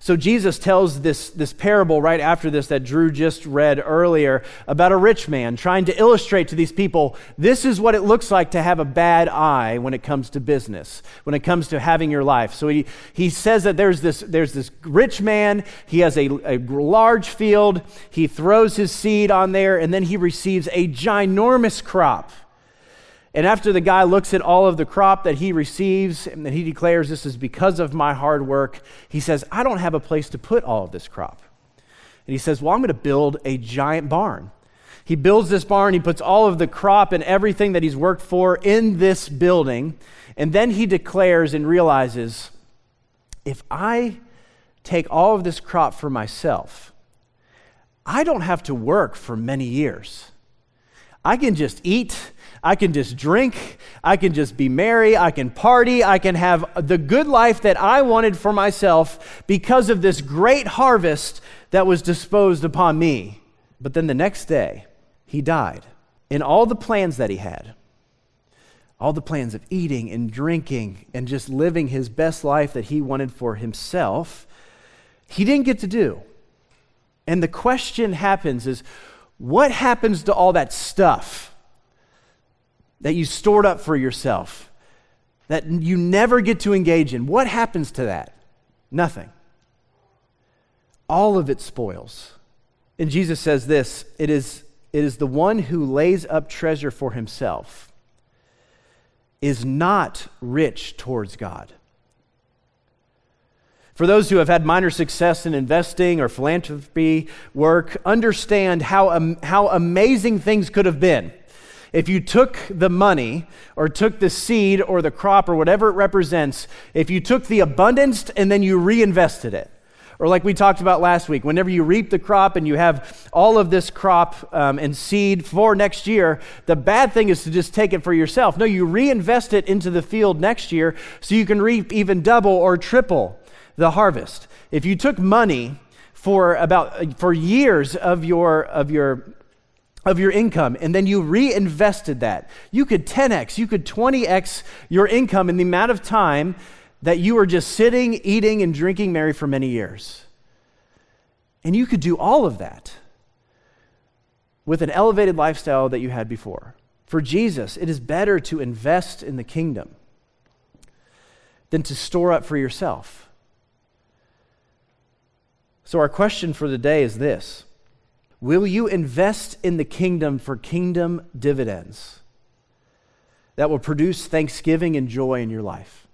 So Jesus tells this parable right after this that Drew just read earlier about a rich man trying to illustrate to these people, this is what it looks like to have a bad eye when it comes to business, when it comes to having your life. So he says that there's this rich man, he has a large field, he throws his seed on there, and then he receives a ginormous crop. And after the guy looks at all of the crop that he receives and that he declares, this is because of my hard work, he says, I don't have a place to put all of this crop. And he says, well, I'm going to build a giant barn. He builds this barn, he puts all of the crop and everything that he's worked for in this building, and then he declares and realizes, if I take all of this crop for myself, I don't have to work for many years. I can just eat, I can just drink, I can just be merry, I can party, I can have the good life that I wanted for myself because of this great harvest that was disposed upon me. But then the next day, he died. And all the plans that he had, all the plans of eating and drinking and just living his best life that he wanted for himself, he didn't get to do. And the question happens is, what happens to all that stuff that you stored up for yourself, that you never get to engage in? What happens to that? Nothing. All of it spoils. And Jesus says this, it is the one who lays up treasure for himself is not rich towards God. For those who have had minor success in investing or philanthropy work, understand how amazing things could have been if you took the money or took the seed or the crop or whatever it represents, if you took the abundance and then you reinvested it. Or like we talked about last week, whenever you reap the crop and you have all of this crop and seed for next year, the bad thing is to just take it for yourself. No, you reinvest it into the field next year so you can reap even double or triple the harvest. If you took money for years of your income and then you reinvested that, you could 10x, you could 20x your income in the amount of time that you were just sitting, eating, and drinking merry for many years. And you could do all of that with an elevated lifestyle that you had before. For Jesus, it is better to invest in the kingdom than to store up for yourself. So our question for the day is this: will you invest in the kingdom for kingdom dividends that will produce thanksgiving and joy in your life?